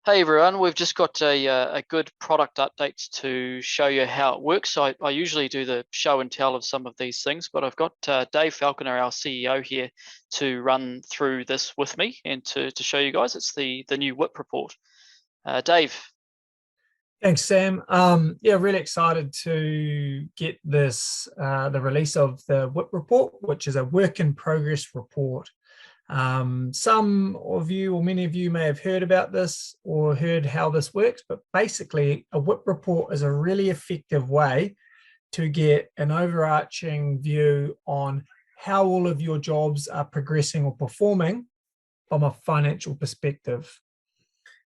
Hey everyone, we've just got a good product update to show you how it works. I usually do the show and tell of some of these things, but I've got Dave Falconer, our CEO here, to run through this with me and to show you guys. It's the new WIP report. Dave. Thanks, Sam. Yeah, really excited to get this, the release of the WIP report, which is a work in progress report. Some of you or many of you may have heard about this or heard how this works, but basically a WIP report is a really effective way to get an overarching view on how all of your jobs are progressing or performing from a financial perspective.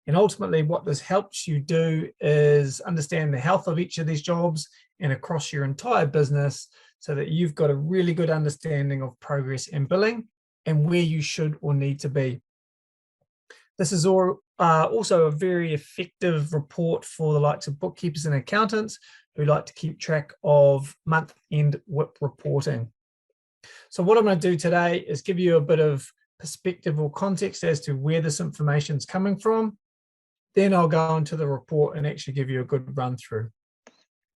And ultimately what this helps you do is understand the health of each of these jobs and across your entire business so that you've got a really good understanding of progress and billing and where you should or need to be. This is also a very effective report for the likes of bookkeepers and accountants who like to keep track of month-end WIP reporting. So what I'm going to do today is give you a bit of perspective or context as to where this information is coming from. Then I'll go into the report and actually give you a good run through.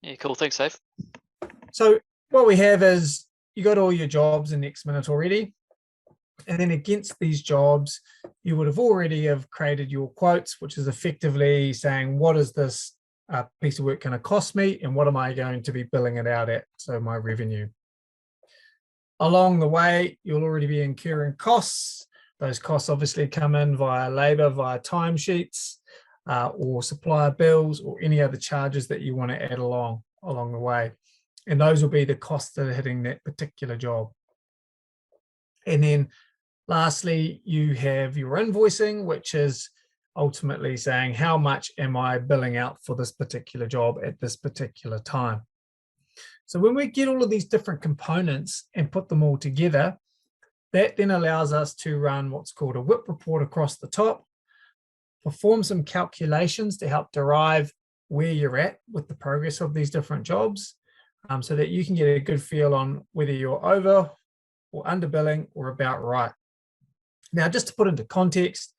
Yeah, cool. Thanks, Dave. So what we have is you got all your jobs in NextMinute already. And then against these jobs, you would have already have created your quotes, which is effectively saying, what is this piece of work going to cost me? And what am I going to be billing it out at? So my revenue. Along the way, you'll already be incurring costs. Those costs obviously come in via labor, via timesheets, or supplier bills, or any other charges that you want to add along the way. And those will be the costs that are hitting that particular job. And then lastly, you have your invoicing, which is ultimately saying how much am I billing out for this particular job at this particular time. So when we get all of these different components and put them all together, that then allows us to run what's called a WIP report across the top, perform some calculations to help derive where you're at with the progress of these different jobs, so that you can get a good feel on whether you're over or under billing or about right. Now, just to put into context,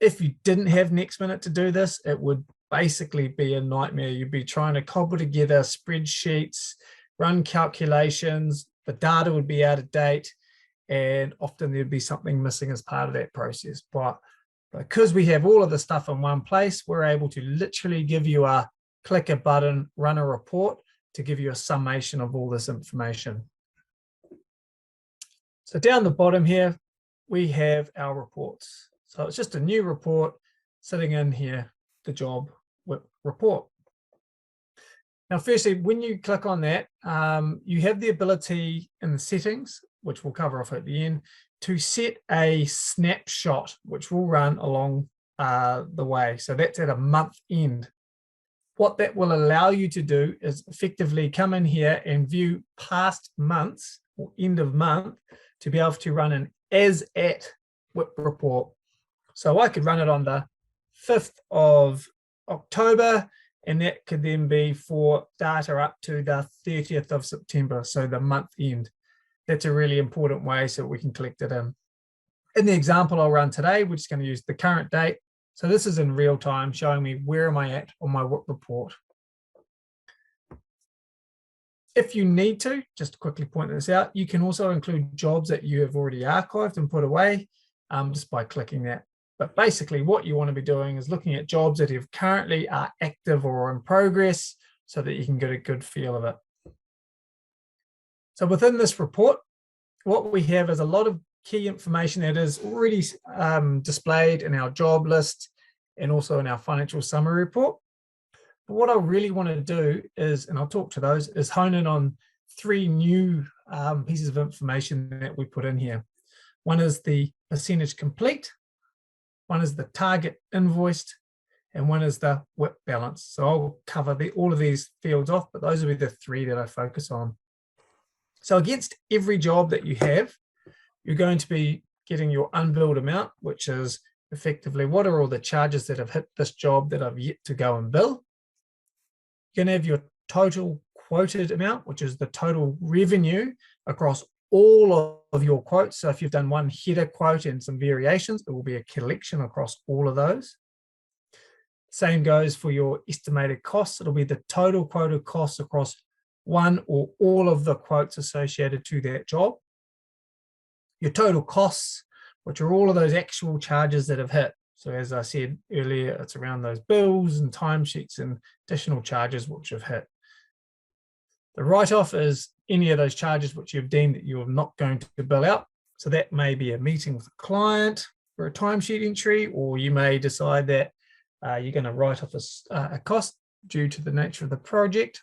if you didn't have NextMinute to do this, it would basically be a nightmare. You'd be trying to cobble together spreadsheets, run calculations, the data would be out of date, and often there'd be something missing as part of that process. But because we have all of the stuff in one place, we're able to literally give you a click a button, run a report to give you a summation of all this information. So down the bottom here, we have our reports. So it's just a new report sitting in here, the job WIP report. Now, firstly, when you click on that, you have the ability in the settings, which we'll cover off at the end, to set a snapshot, which will run along the way. So that's at a month end. What that will allow you to do is effectively come in here and view past months or end of month to be able to run an as at WIP report. So I could run it on the 5th of October, and that could then be for data up to the 30th of September, so the month end. That's a really important way so we can collect it in. In the example I'll run today, we're just going to use the current date. So this is in real time showing me where am I at on my WIP report. If you need to, just to quickly point this out, you can also include jobs that you have already archived and put away just by clicking that. But basically what you want to be doing is looking at jobs that have currently are active or in progress so that you can get a good feel of it. So within this report, what we have is a lot of key information that is already displayed in our job list and also in our financial summary report. But what I really want to do is, and I'll talk to those, is hone in on 3 new pieces of information that we put in here. One is the percentage complete, one is the target invoiced, and one is the WIP balance. So I'll cover all of these fields off, but those will be the 3 that I focus on. So against every job that you have, you're going to be getting your unbilled amount, which is effectively what are all the charges that have hit this job that I've yet to go and bill. You're going to have your total quoted amount, which is the total revenue across all of your quotes. So if you've done one header quote and some variations, it will be a collection across all of those. Same goes for your estimated costs. It'll be the total quoted costs across one or all of the quotes associated to that job. Your total costs, which are all of those actual charges that have hit. So as I said earlier, it's around those bills and timesheets and additional charges which have hit. The write-off is any of those charges which you've deemed that you're not going to bill out. So that may be a meeting with a client for a timesheet entry, or you may decide that you're going to write off a cost due to the nature of the project.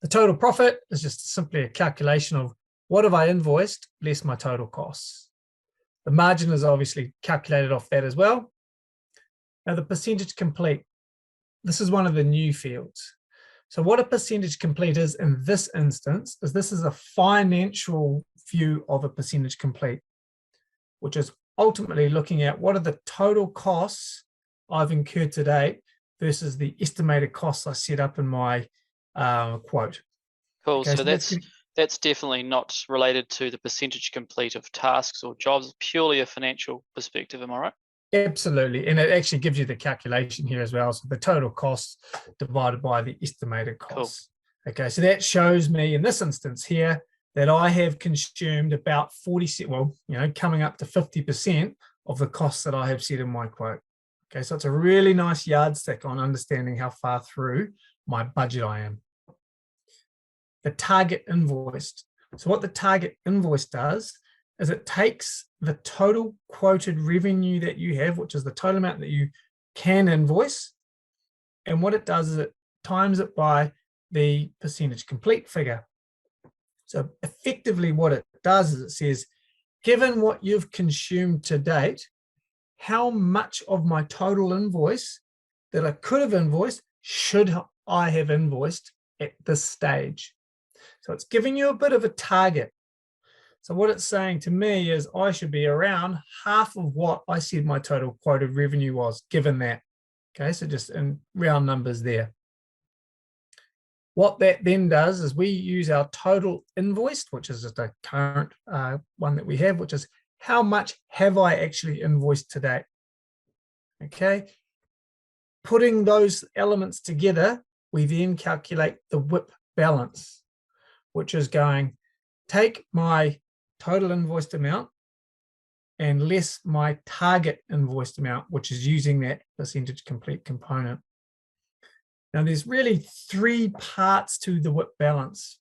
The total profit is just simply a calculation of what have I invoiced less my total costs. The margin is obviously calculated off that as well. Now the percentage complete, this is one of the new fields. So what a percentage complete is in this instance is this is a financial view of a percentage complete, which is ultimately looking at what are the total costs I've incurred to date versus the estimated costs I set up in my quote. Cool. Okay, so that's definitely not related to the percentage complete of tasks or jobs, purely a financial perspective. Am I right? Absolutely. And it actually gives you the calculation here as well. So the total costs divided by the estimated costs. Cool. Okay, so that shows me in this instance here that I have consumed about 40%, well, coming up to 50% of the costs that I have set in my quote. Okay, so it's a really nice yardstick on understanding how far through my budget I am. The target invoiced. So what the target invoice does is it takes the total quoted revenue that you have, which is the total amount that you can invoice, and what it does is it times it by the percentage complete figure. So effectively what it does is it says, given what you've consumed to date, how much of my total invoice that I could have invoiced should I have invoiced at this stage? So it's giving you a bit of a target. So what it's saying to me is I should be around half of what I said my total quoted revenue was, given that. Okay, so just in round numbers there. What that then does is we use our total invoiced, which is the current one that we have, which is how much have I actually invoiced to date? Okay, putting those elements together, we then calculate the WIP balance, which is going, take my total invoiced amount and less my target invoiced amount, which is using that percentage complete component. Now, there's really three parts to the WIP balance.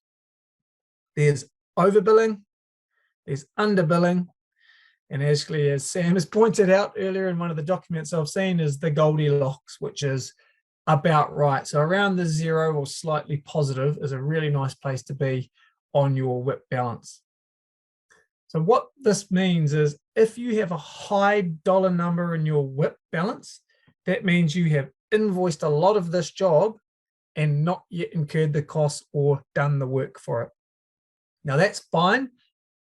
There's overbilling, there's underbilling, and actually, as Sam has pointed out earlier in one of the documents I've seen, is the Goldilocks, which is about right. So around the 0 or slightly positive is a really nice place to be on your WIP balance. So what this means is if you have a high dollar number in your WIP balance, that means you have invoiced a lot of this job and not yet incurred the costs or done the work for it. Now that's fine,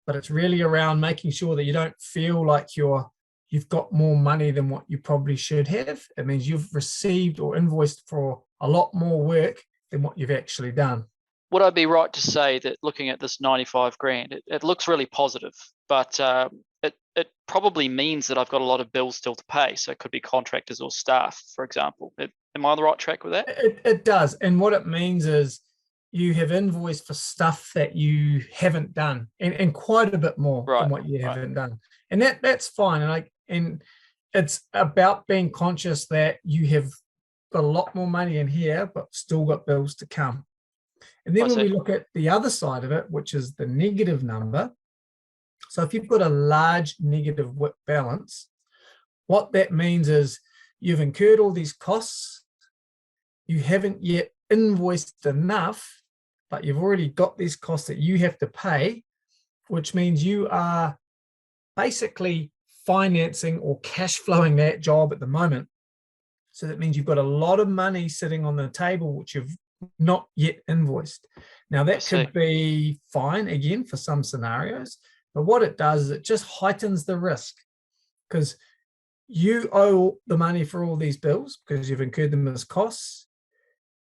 but it's really around making sure that you don't feel like you've got more money than what you probably should have. It means you've received or invoiced for a lot more work than what you've actually done. Would I be right to say that looking at this 95 grand, it looks really positive, but it probably means that I've got a lot of bills still to pay. So it could be contractors or staff, for example. Am I on the right track with that? It does. And what it means is you have invoiced for stuff that you haven't done and quite a bit more than what you haven't done. And that's fine. And it's about being conscious that you have got a lot more money in here, but still got bills to come. And then when we look at the other side of it, which is the negative number, so if you've got a large negative WIP balance, what that means is you've incurred all these costs, you haven't yet invoiced enough, but you've already got these costs that you have to pay, which means you are basically financing or cash flowing that job at the moment. So that means you've got a lot of money sitting on the table, which you've not yet invoiced. Now that could be fine again for some scenarios, but what it does is it just heightens the risk because you owe the money for all these bills because you've incurred them as costs.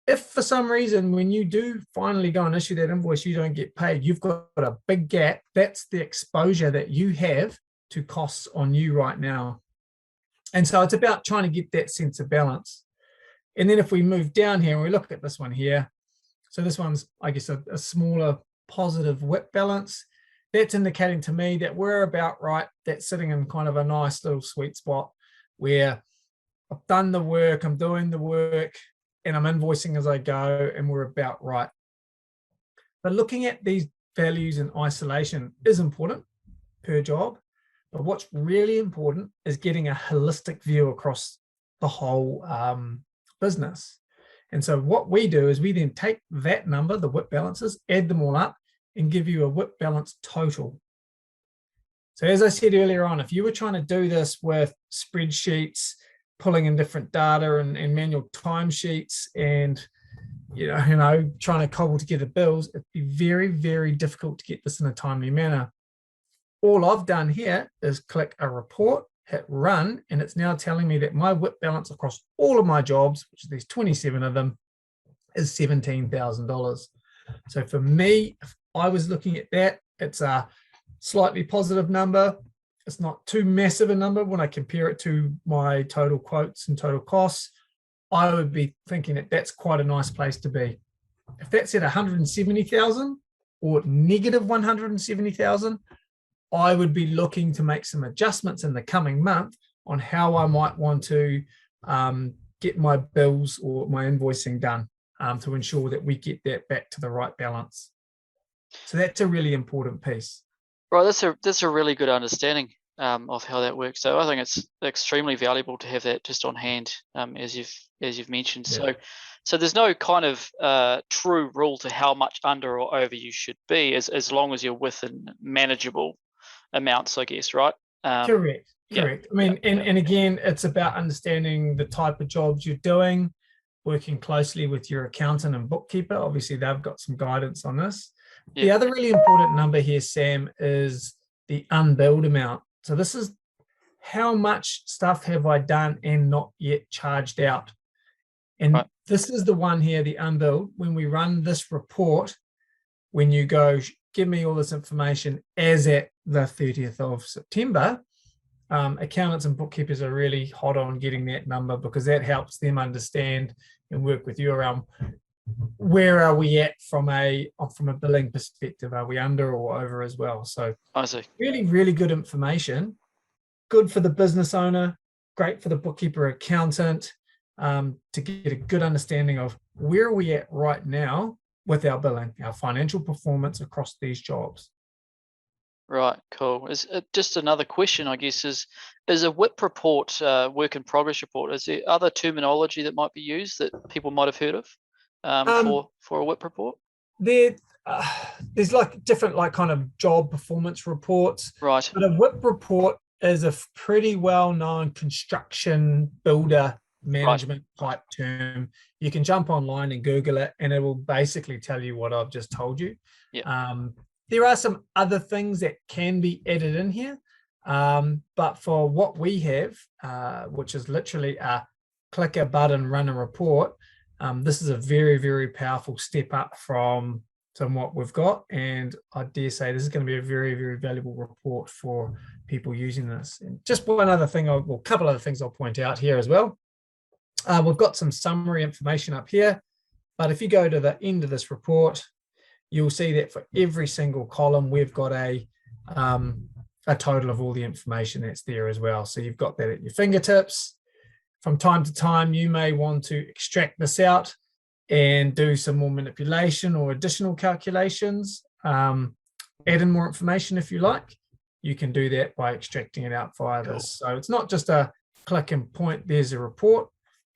If for some reason when you do finally go and issue that invoice you don't get paid, you've got a big gap. That's the exposure that you have to costs on you right now. And so it's about trying to get that sense of balance. And then if we move down here and we look at this one here, so this one's, I guess, a smaller positive WIP balance. That's indicating to me that we're about right. That's sitting in kind of a nice little sweet spot where I've done the work, I'm doing the work, and I'm invoicing as I go, and we're about right. But looking at these values in isolation is important per job. But what's really important is getting a holistic view across the whole business. And so what we do is we then take that number, the WIP balances, add them all up, and give you a WIP balance total. So as I said earlier on, if you were trying to do this with spreadsheets, pulling in different data and manual timesheets and trying to cobble together bills, it'd be very, very difficult to get this in a timely manner. All I've done here is click a report, hit run, and it's now telling me that my WIP balance across all of my jobs, which is there's 27 of them, is $17,000. So for me, if I was looking at that, it's a slightly positive number. It's not too massive a number when I compare it to my total quotes and total costs. I would be thinking that that's quite a nice place to be. If that's at 170,000 or negative 170,000, I would be looking to make some adjustments in the coming month on how I might want to get my bills or my invoicing done to ensure that we get that back to the right balance. So that's a really important piece. Right, that's a really good understanding of how that works. So I think it's extremely valuable to have that just on hand, as you've mentioned. Yeah. So there's no kind of true rule to how much under or over you should be, as long as you're within manageable amounts, I guess, right? Correct. Yeah, I mean, and again, it's about understanding the type of jobs you're doing, working closely with your accountant and bookkeeper. Obviously, they've got some guidance on this. Yeah. The other really important number here, Sam, is the unbilled amount. So this is how much stuff have I done and not yet charged out. And right. This is the one here, the unbilled. When we run this report, when you go, give me all this information as at the 30th of September, accountants and bookkeepers are really hot on getting that number because that helps them understand and work with you around where are we at from a billing perspective. Are we under or over as well? So I see. Really, really good information. Good for the business owner, great for the bookkeeper accountant to get a good understanding of where are we at right now with our billing, our financial performance across these jobs. Right, cool. Is just another question, I guess, is a WIP report, work in progress report, is there other terminology that might be used that people might have heard of for a WIP report? There's like different kind of job performance reports. Right. But a WIP report is a pretty well-known construction builder management type term. You can jump online and Google it, and it will basically tell you what I've just told you. Yeah. There are some other things that can be added in here, but for what we have, which is literally a click a button, run a report, this is a very, very powerful step up from what we've got. And I dare say this is going to be a very, very valuable report for people using this. And just one other thing, a couple other things I'll point out here as well. We've got some summary information up here, but if you go to the end of this report, you'll see that for every single column, we've got a total of all the information that's there as well. So you've got that at your fingertips. From time to time, you may want to extract this out and do some more manipulation or additional calculations, add in more information if you like. You can do that by extracting it out via this. So it's not just a click and point, there's a report.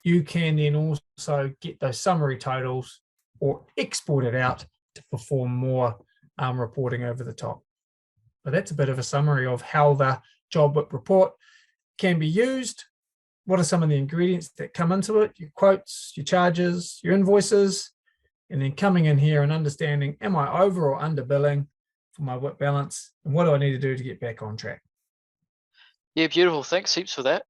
You can then also get those summary totals or export it out to perform more reporting over the top. But that's a bit of a summary of how the job WIP report can be used. What are some of the ingredients that come into it? Your quotes, your charges, your invoices, and then coming in here and understanding, am I over or under billing for my WIP balance? And what do I need to do to get back on track? Yeah, beautiful. Thanks heaps for that.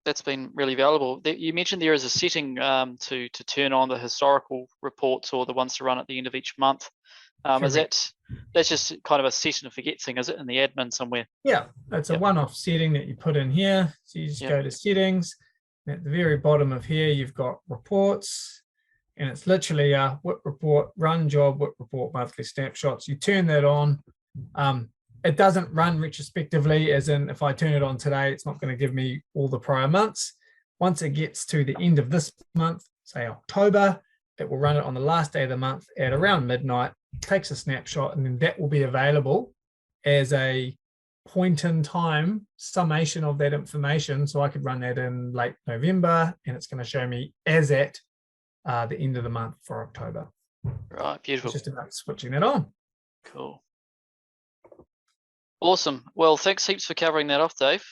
that's been really valuable. You mentioned there is a setting to turn on the historical reports or the ones to run at the end of each month. Is that's just kind of a set and forget thing, is it, in the admin somewhere? Yeah, it's a one-off setting that you put in here. So you just go to settings. And at the very bottom of here, you've got reports, and it's literally a WIP report, run job, WIP report, monthly snapshots. You turn that on. It doesn't run retrospectively, as in if I turn it on today, it's not going to give me all the prior months. Once it gets to the end of this month, say October, it will run it on the last day of the month at around midnight, takes a snapshot, and then that will be available as a point in time summation of that information. So I could run that in late November, and it's going to show me as at the end of the month for October. Right, beautiful. It's just about switching that on. Cool. Awesome. Well, thanks heaps for covering that off, Dave.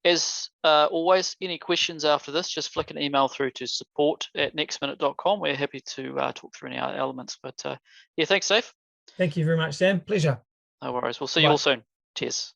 As always, any questions after this, just flick an email through to support@nextminute.com. We're happy to talk through any other elements. But yeah, thanks, Dave. Thank you very much, Sam. Pleasure. No worries. We'll see you all soon. Cheers.